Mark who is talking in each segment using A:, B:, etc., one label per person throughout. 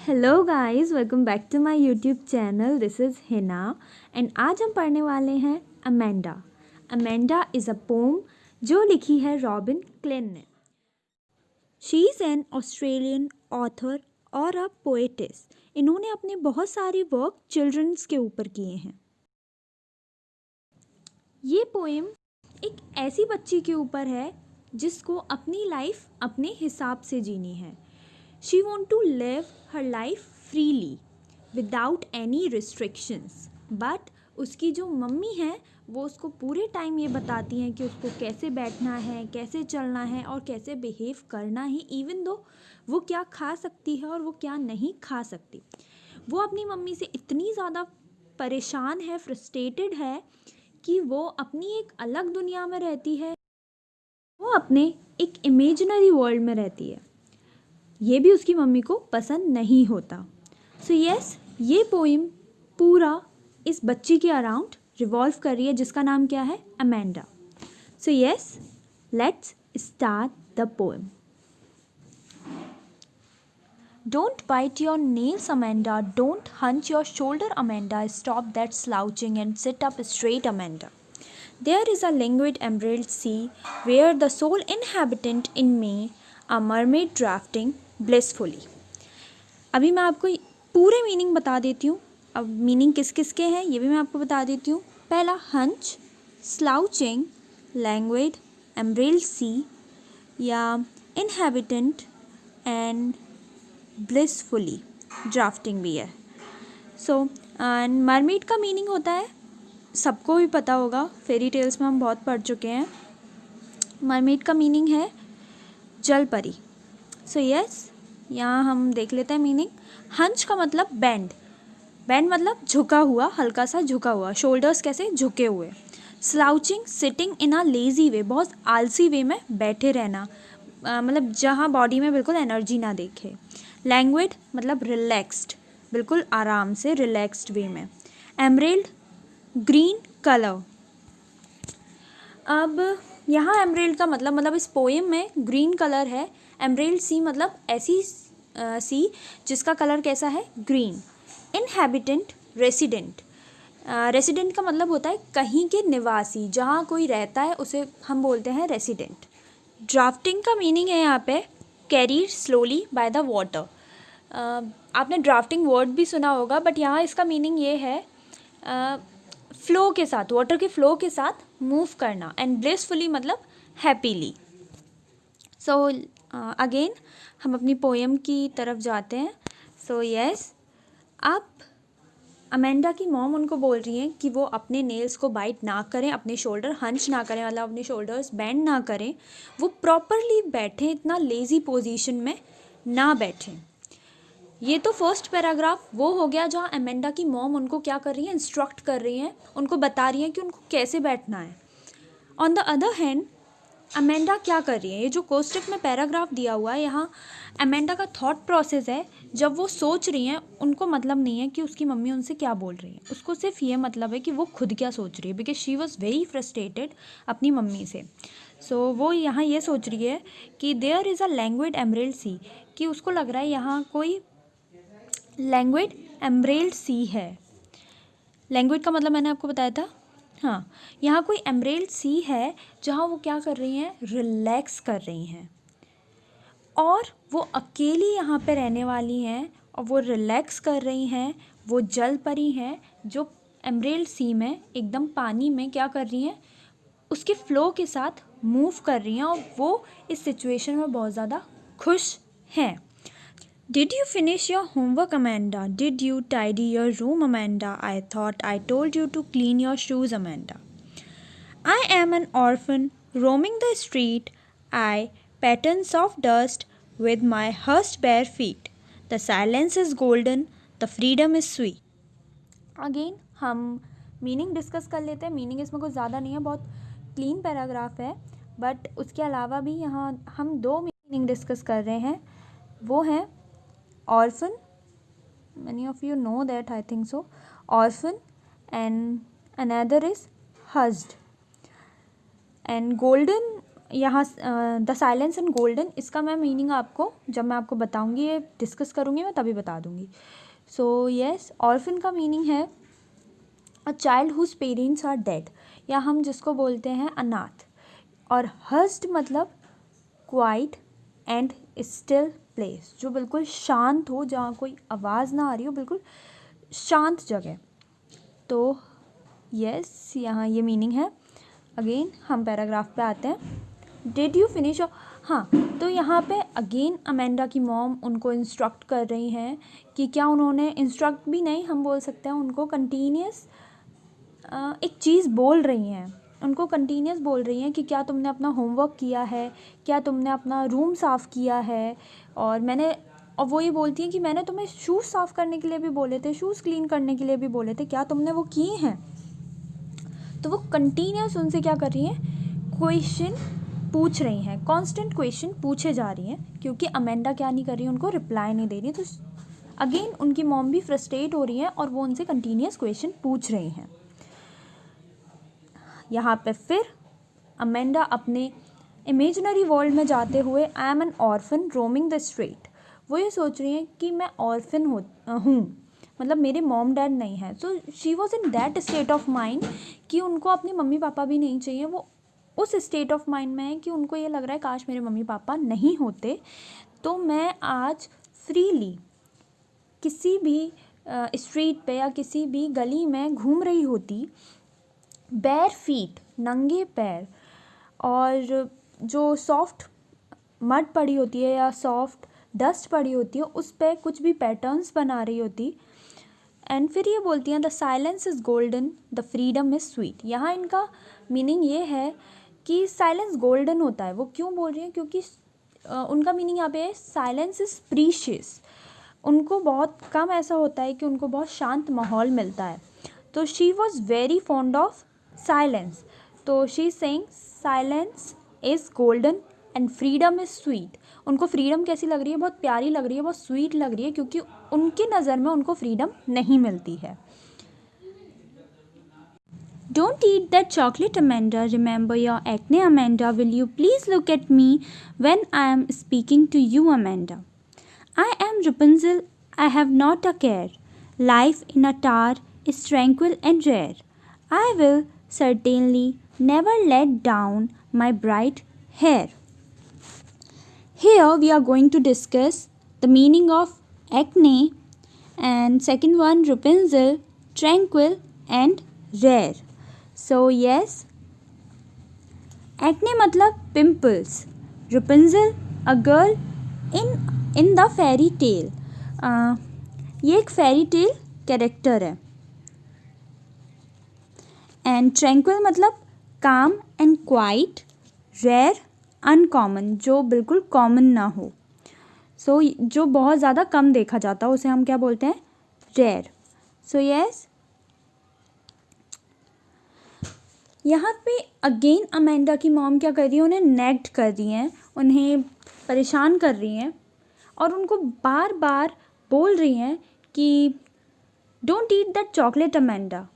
A: Hello guys, welcome back to my YouTube channel. This is Hina and आज हम पढ़ने वाले हैं Amanda. Amanda is a poem जो लिखी है रॉबिन क्लेन ने। She is an Australian author और अ पोएटिस। इन्होंने अपने बहुत सारे वर्क चिल्ड्रंस के ऊपर किए हैं। ये पोएम एक ऐसी बच्ची के ऊपर है जिसको अपनी लाइफ अपने हिसाब से जीनी है। She want to live her life freely without any restrictions. But उसकी जो मम्मी है वो उसको पूरे टाइम ये बताती हैं कि उसको कैसे बैठना है, कैसे चलना है और कैसे बिहेव करना है, इवन दो वो क्या खा सकती है और वो क्या नहीं खा सकती। वो अपनी मम्मी से इतनी ज़्यादा परेशान है, फ्रस्ट्रेटेड है कि वो अपनी एक अलग दुनिया में रहती है, वो अपने एक इमेजिनरी वर्ल्ड में रहती है। ये भी उसकी मम्मी को पसंद नहीं होता। सो यस, ये पोइम पूरा इस बच्ची के अराउंड रिवॉल्व कर रही है जिसका नाम क्या है, Amanda. So yes, let's start the poem. Don't bite your nails, Amanda. Don't hunch your shoulder, Amanda. Stop that slouching and sit up straight, Amanda. There is a languid emerald sea where the sole inhabitant in me, a mermaid drafting blissfully. अभी मैं आपको पूरे meaning बता देती हूँ। अब meaning किस किस के हैं ये भी मैं आपको बता देती हूँ। पहला हंच, स्लाउचिंग, लैंग्वेड, एम्ब्रेल सी या इनहेबिटेंट एंड ब्लिसफुली, ड्राफ्टिंग भी है। सो एंड मरमेड का मीनिंग होता है, सबको भी पता होगा, फेरी टेल्स में हम बहुत पढ़ चुके हैं। मरमेड का मीनिंग है जल परी। सो यस, यहाँ हम देख लेते हैं मीनिंग। हंच का मतलब बेंड, बेंड मतलब झुका हुआ, हल्का सा झुका हुआ, शोल्डर्स कैसे झुके हुए। Slouching, sitting in a lazy way, बहुत आलसी वे में बैठे रहना, मतलब जहाँ बॉडी में बिल्कुल एनर्जी ना देखे। लैंग्वेड मतलब रिलैक्स्ड, बिल्कुल आराम से रिलैक्स्ड वे में। Emerald, green colour. अब यहाँ एमरेल्ड का मतलब इस पोएम में ग्रीन कलर है। एमरेल्ड सी मतलब ऐसी सी जिसका कलर कैसा है, ग्रीन। Inhabitant, resident. रेसिडेंट का मतलब होता है कहीं के निवासी, जहाँ कोई रहता है उसे हम बोलते हैं रेसिडेंट। ड्राफ्टिंग का मीनिंग है यहाँ पे carried slowly by the water. आपने ड्राफ्टिंग वर्ड भी सुना होगा, बट यहाँ इसका मीनिंग ये है फ्लो के साथ, वाटर के फ्लो के साथ मूव करना। एंड ब्लिसफुली मतलब हैप्पीली। सो अगेन हम अपनी पोएम की तरफ जाते हैं। सो यस, अब अमेंडा की मॉम उनको बोल रही हैं कि वो अपने नेल्स को बाइट ना करें, अपने शोल्डर हंच ना करें, मतलब अपने शोल्डर्स बेंड ना करें, वो प्रॉपरली बैठें, इतना लेज़ी पोजीशन में ना बैठें। ये तो फर्स्ट पैराग्राफ वो हो गया जहाँ अमेंडा की मॉम उनको क्या कर रही है, इंस्ट्रक्ट कर रही हैं, उनको बता रही हैं कि उनको कैसे बैठना है। On the other hand Amanda क्या कर रही है, ये जो कोस्टिक में पैराग्राफ दिया हुआ है यहाँ अमेंडा का थॉट प्रोसेस है। जब वो सोच रही हैं, उनको मतलब नहीं है कि उसकी मम्मी उनसे क्या बोल रही है, उसको सिर्फ ये मतलब है कि वो खुद क्या सोच रही है, because she was very frustrated अपनी मम्मी से। सो वो यहाँ ये सोच रही है कि देयर इज़ अ लैंग्वेड एमरेल्ड सी, कि उसको लग रहा है यहाँ कोई लैंग्वेड एमरेल्ड सी है। लैंग्वेज का मतलब मैंने आपको बताया था। हाँ, यहाँ कोई एमरेल्ड सी है जहाँ वो क्या कर रही हैं, रिलैक्स कर रही हैं, और वो अकेली यहाँ पे रहने वाली हैं और वो रिलैक्स कर रही हैं। वो जल परी हैं जो एमरेल्ड सी में एकदम पानी में क्या कर रही हैं, उसके फ्लो के साथ मूव कर रही हैं, और वो इस सिचुएशन में बहुत ज़्यादा खुश हैं। Did you finish your homework, Amanda? Did you tidy your room, Amanda? I thought I told you to clean your shoes, Amanda. I am an orphan roaming the street. I pattern soft dust with my hushed bare feet. The silence is golden, the freedom is sweet. Again हम meaning discuss कर लेते हैं। Meaning इसमें कुछ ज़्यादा नहीं है, बहुत क्लीन पैराग्राफ है, बट उसके अलावा भी यहाँ हम दो मीनिंग डिस्कस कर रहे हैं। वो हैं orphan, many of you know that, I think so, orphan, and another is hushed, and golden यहाँ द साइलेंस एंड गोल्डन, इसका मैं मीनिंग आपको जब मैं आपको बताऊँगी, ये डिस्कस करूँगी मैं तभी बता दूँगी. सो यस, ऑर्फन का मीनिंग है a child whose parents are dead, या हम जिसको बोलते हैं अनाथ. और हस्ड मतलब क्वाइट एंड स्टिल प्लेस, जो बिल्कुल शांत हो, जहाँ कोई आवाज़ ना आ रही हो, बिल्कुल शांत जगह. तो यस, यहाँ ये मीनिंग है. अगेन हम पैराग्राफ पे आते हैं. Did you finish? हाँ, तो यहाँ पे अगेन अमेंडा की मॉम उनको इंस्ट्रक्ट कर रही हैं कि क्या उन्होंने, इंस्ट्रक्ट भी नहीं हम बोल सकते हैं, उनको कंटिन्यूस एक चीज़ बोल रही हैं. उनको कंटिन्यूस बोल रही हैं कि क्या तुमने अपना होमवर्क किया है, क्या तुमने अपना रूम साफ़ किया है. और वो ये बोलती हैं कि मैंने तुम्हें शूज़ साफ़ करने के लिए भी बोले थे, शूज़ क्लीन करने के लिए भी बोले थे, क्या तुमने वो किए हैं. तो वो कंटिन्यूस उनसे क्या कर रही हैं, क्वेश्चन पूछ रही हैं, कांस्टेंट क्वेश्चन पूछे जा रही हैं, क्योंकि अमेंडा क्या नहीं कर रही, उनको रिप्लाई नहीं दे रही. तो अगेन उनकी मॉम भी फ्रस्ट्रेट हो रही हैं और वो उनसे कंटिन्यूस क्वेश्चन पूछ रही हैं. यहाँ पे फिर अमेंडा अपने इमेजिनरी वर्ल्ड में जाते हुए, I am N orphan roaming the street, वो ये सोच रही हैं कि मैं ऑर्फन हूँ, मतलब मेरे मॉम डैड नहीं है. So she was in that state of mind कि उनको अपने मम्मी पापा भी नहीं चाहिए. वो उस स्टेट ऑफ माइंड में है कि उनको ये लग रहा है काश मेरे मम्मी पापा नहीं होते, तो मैं आज फ्रीली किसी भी स्ट्रीट पे या किसी भी गली में घूम रही होती, बेयर फीट, नंगे पैर, और जो सॉफ्ट मड पड़ी होती है या सॉफ्ट डस्ट पड़ी होती है उस पर कुछ भी पैटर्न्स बना रही होती. एंड फिर ये बोलती हैं the silence is golden, the freedom is sweet. यहाँ इनका मीनिंग ये है कि साइलेंस गोल्डन होता है. वो क्यों बोल रही हैं, क्योंकि उनका मीनिंग यहाँ पे है साइलेंस इज़ प्रीशियस. उनको बहुत कम ऐसा होता है कि उनको बहुत शांत माहौल मिलता है. तो she was very fond of silence. तो she is saying silence is golden and freedom is sweet. उनको फ्रीडम कैसी लग रही है, बहुत प्यारी लग रही है, बहुत स्वीट लग रही है, क्योंकि उनकी नज़र में उनको फ्रीडम नहीं मिलती है. Don't eat that chocolate, Amanda. Remember your acne, Amanda. Will you please look at me when I am speaking to you, Amanda? I am Rapunzel. I have not a care. Life in a tower is tranquil and rare. I will certainly never let down my bright hair. Here we are going to discuss the meaning of acne, and second one, Rapunzel, tranquil and rare. So yes, acne मतलब pimples. Rapunzel, a girl in the fairy tale. ये एक fairy tale character है. And tranquil मतलब काम and quite, rare uncommon, जो बिल्कुल common ना हो. सो जो बहुत ज़्यादा कम देखा जाता है उसे हम क्या बोलते हैं, रेयर. सो यस, यहाँ पे अगेन अमेंडा की मॉम क्या कर रही है, उन्हें नेग्ड कर रही हैं, उन्हें परेशान कर रही हैं और उनको बार बार बोल रही हैं कि don't eat that chocolate Amanda,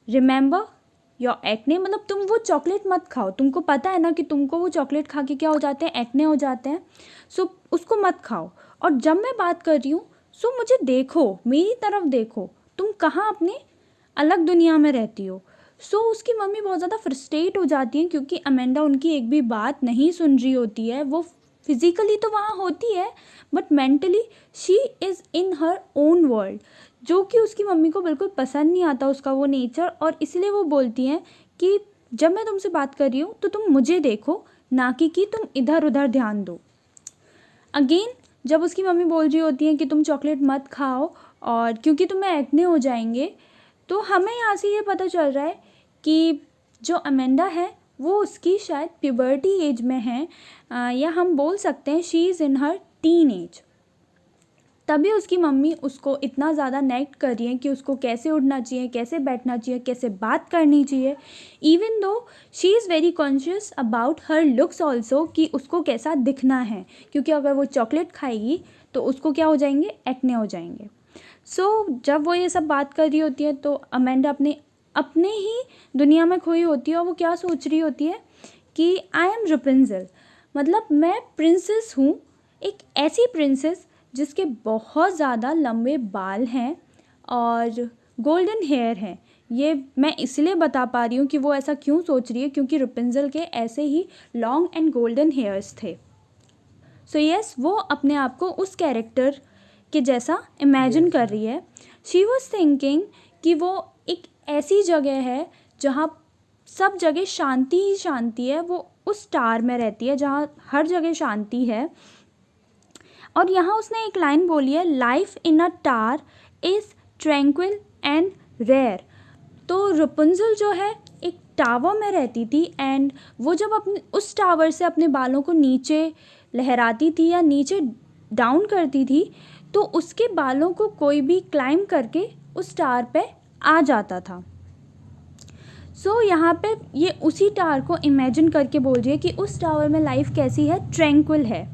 A: remember your acne, मतलब तुम वो चॉकलेट मत खाओ. तुमको पता है ना कि तुमको वो चॉकलेट खा के क्या हो जाते हैं, एक्ने हो जाते हैं. सो उसको मत खाओ. और जब मैं बात कर रही हूँ सो मुझे देखो, मेरी तरफ देखो, तुम कहाँ अपने अलग दुनिया में रहती हो. सो उसकी मम्मी बहुत ज़्यादा फ्रस्ट्रेट हो जाती हैं, क्योंकि अमेंडा उनकी एक भी बात नहीं सुन रही होती है. वो फिज़िकली तो वहाँ होती है but mentally she is in her own world, जो कि उसकी मम्मी को बिल्कुल पसंद नहीं आता उसका वो नेचर. और इसलिए वो बोलती हैं कि जब मैं तुमसे बात कर रही हूँ तो तुम मुझे देखो, ना कि तुम इधर उधर ध्यान दो. अगेन जब उसकी मम्मी बोल रही होती है कि तुम चॉकलेट मत खाओ और क्योंकि तुम्हें एक्ने हो जाएंगे, तो हमें यहाँ से ये पता चल रहा है कि जो अमेंडा है वो उसकी शायद प्यूबर्टी एज में है, या हम बोल सकते हैं she is in her teen age. तभी उसकी मम्मी उसको इतना ज़्यादा नेग्लेक्ट कर रही है कि उसको कैसे उठना चाहिए, कैसे बैठना चाहिए, कैसे बात करनी चाहिए. Even though she is very conscious about her looks also, कि उसको कैसा दिखना है, क्योंकि अगर वो चॉकलेट खाएगी तो उसको क्या हो जाएंगे, एक्ने हो जाएंगे. सो जब वो ये सब बात कर रही होती है तो अमेंडा अपने ही दुनिया में खोई होती है और वो क्या सोच रही होती है कि आई एम रपुंजल, मतलब मैं प्रिंसेस हूँ, एक ऐसी प्रिंसेस जिसके बहुत ज़्यादा लंबे बाल हैं और गोल्डन हेयर हैं। ये मैं इसलिए बता पा रही हूँ कि वो ऐसा क्यों सोच रही है, क्योंकि रपुंजल के ऐसे ही लॉन्ग एंड गोल्डन हेयर्स थे। सो यस, वो अपने आप को उस कैरेक्टर के जैसा इमेजिन कर रही है। शी वॉज थिंकिंग कि वो एक ऐसी जगह है जहाँ सब जगह शांति ही शांति है, वो उस टावर में रहती है जहाँ हर जगह शांति है। और यहाँ उसने एक लाइन बोली है, life in a tower is tranquil and rare. तो रपुंजल जो है एक टावर में रहती थी एंड वो जब अपने उस टावर से अपने बालों को नीचे लहराती थी या नीचे डाउन करती थी, तो उसके बालों को कोई भी क्लाइंब करके उस टावर पे आ जाता था। सो यहाँ पे ये उसी टावर को इमेजिन करके बोल रही है कि उस टावर में लाइफ कैसी है, ट्रैंक्विल है,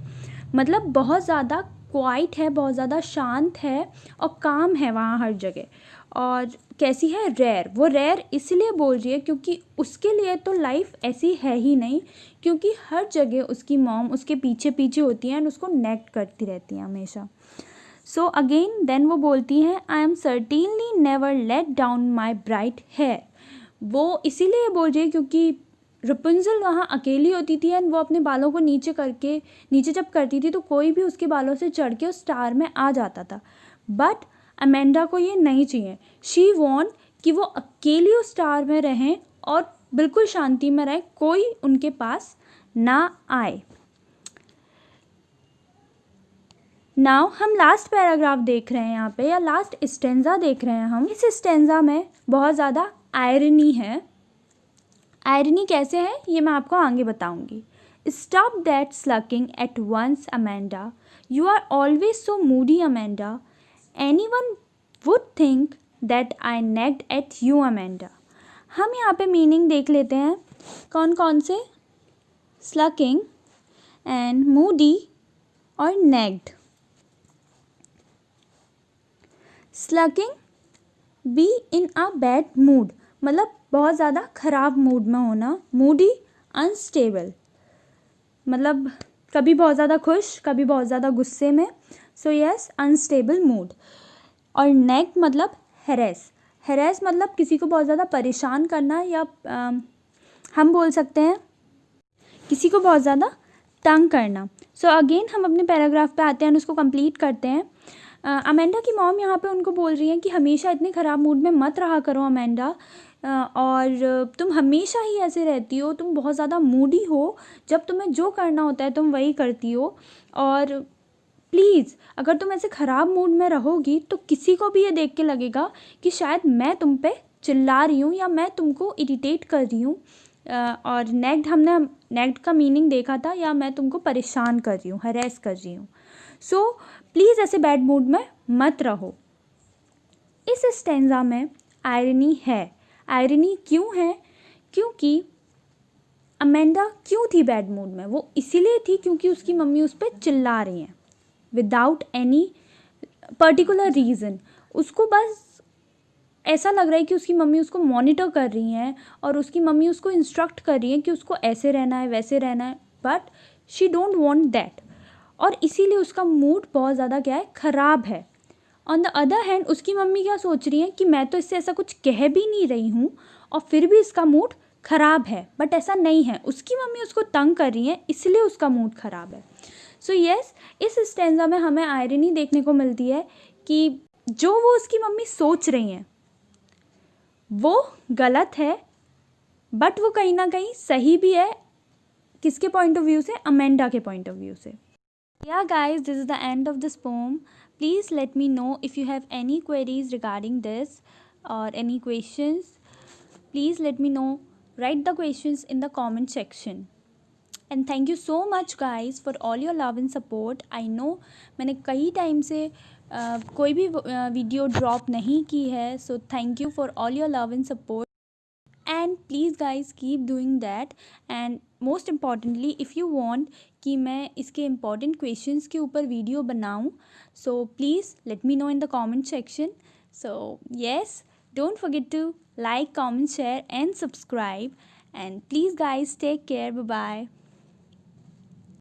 A: मतलब बहुत ज़्यादा क्वाइट है, बहुत ज़्यादा शांत है और काम है वहाँ हर जगह। और कैसी है, रेयर। वो रेयर इसलिए बोल रही है क्योंकि उसके लिए तो लाइफ ऐसी है ही नहीं, क्योंकि हर जगह उसकी मॉम उसके पीछे पीछे होती हैं एंड उसको नेग्लेक्ट करती रहती हैं हमेशा। सो अगेन देन वो बोलती हैं, I am certainly never let down my bright hair. वो इसीलिए बोल रही है क्योंकि रपुंजल वहाँ अकेली होती थी एंड वो अपने बालों को नीचे जब करती थी तो कोई भी उसके बालों से चढ़ के उस स्टार में आ जाता था। बट अमेंडा को ये नहीं चाहिए। शी वॉन्ट कि वो अकेली उस स्टार में रहें और बिल्कुल शांति में रहें, कोई उनके पास ना आए। नाउ हम लास्ट पैराग्राफ देख रहे हैं यहाँ पे, या लास्ट स्टेंजा देख रहे हैं हम। इस स्टेंजा में बहुत ज़्यादा आयरनी है। आयरनी कैसे है ये मैं आपको आगे बताऊंगी। Stop that sulking at once Amanda, you are always so moody Amanda, anyone would think that I nagged at you Amanda. हम यहाँ पे मीनिंग देख लेते हैं कौन कौन से, स्लकिंग एंड मूडी और nagged. Sulking, be in a bad mood, मतलब बहुत ज़्यादा ख़राब मूड में होना। मूडी, अनस्टेबल, मतलब कभी बहुत ज़्यादा खुश कभी बहुत ज़्यादा गुस्से में। So yes, unstable mood. और नेग्ड मतलब हैरेस। हैरेस मतलब किसी को बहुत ज़्यादा परेशान करना, या हम बोल सकते हैं किसी को बहुत ज़्यादा तंग करना। सो अगेन हम अपने पैराग्राफ पे आते हैं और उसको कंप्लीट करते हैं। अमेंडा की मॉम यहाँ पे उनको बोल रही हैं कि हमेशा इतने ख़राब मूड में मत रहा करो अमेंडा, और तुम हमेशा ही ऐसे रहती हो, तुम बहुत ज़्यादा मूडी हो, जब तुम्हें जो करना होता है तुम वही करती हो। और प्लीज़ अगर तुम ऐसे ख़राब मूड में रहोगी तो किसी को भी ये देख के लगेगा कि शायद मैं तुम पे चिल्ला रही हूँ या मैं तुमको इरिटेट कर रही हूँ। और नेग्ड, हमने नेग्ड का मीनिंग देखा था, या मैं तुमको परेशान कर रही हूँ, हरेस कर रही हूँ। सो प्लीज़ ऐसे बैड मूड में मत रहो। इस स्टेंजा में आयरनी है। आयरनी क्यों है? क्योंकि अमेंडा क्यों थी बैड मूड में? वो इसीलिए थी क्योंकि उसकी मम्मी उस पर चिल्ला रही हैं विदाउट एनी पर्टिकुलर रीज़न। उसको बस ऐसा लग रहा है कि उसकी मम्मी उसको मॉनिटर कर रही हैं और उसकी मम्मी उसको इंस्ट्रक्ट कर रही हैं कि उसको ऐसे रहना है, वैसे रहना है, but she don't want that. और इसीलिए उसका मूड बहुत ज़्यादा क्या है, ख़राब है। ऑन द अदर हैंड उसकी मम्मी क्या सोच रही है कि मैं तो इससे ऐसा कुछ कह भी नहीं रही हूँ और फिर भी इसका मूड ख़राब है। बट ऐसा नहीं है, उसकी मम्मी उसको तंग कर रही है इसलिए उसका मूड ख़राब है। सो यस, इस स्टेंजा में हमें आयरनी देखने को मिलती है कि जो वो उसकी मम्मी सोच रही हैं वो गलत है, बट वो कहीं ना कहीं सही भी है। किसके पॉइंट ऑफ व्यू से? अमेंडा के पॉइंट ऑफ व्यू से। Yeah guys, this is the end of this poem. Please let me know if you have any queries regarding this or any questions. Please let me know. Write the questions in the comment section. And thank you so much guys for all your love and support. I know मैंने कई time से कोई भी video drop नहीं की है. So thank you for all your love and support. And please guys keep doing that. And most importantly, if you want कि मैं इसके important questions के ऊपर वीडियो बनाऊँ, so please let me know in the comment section. So yes, don't forget to like, comment, share and subscribe. and please guys take care. Bye bye.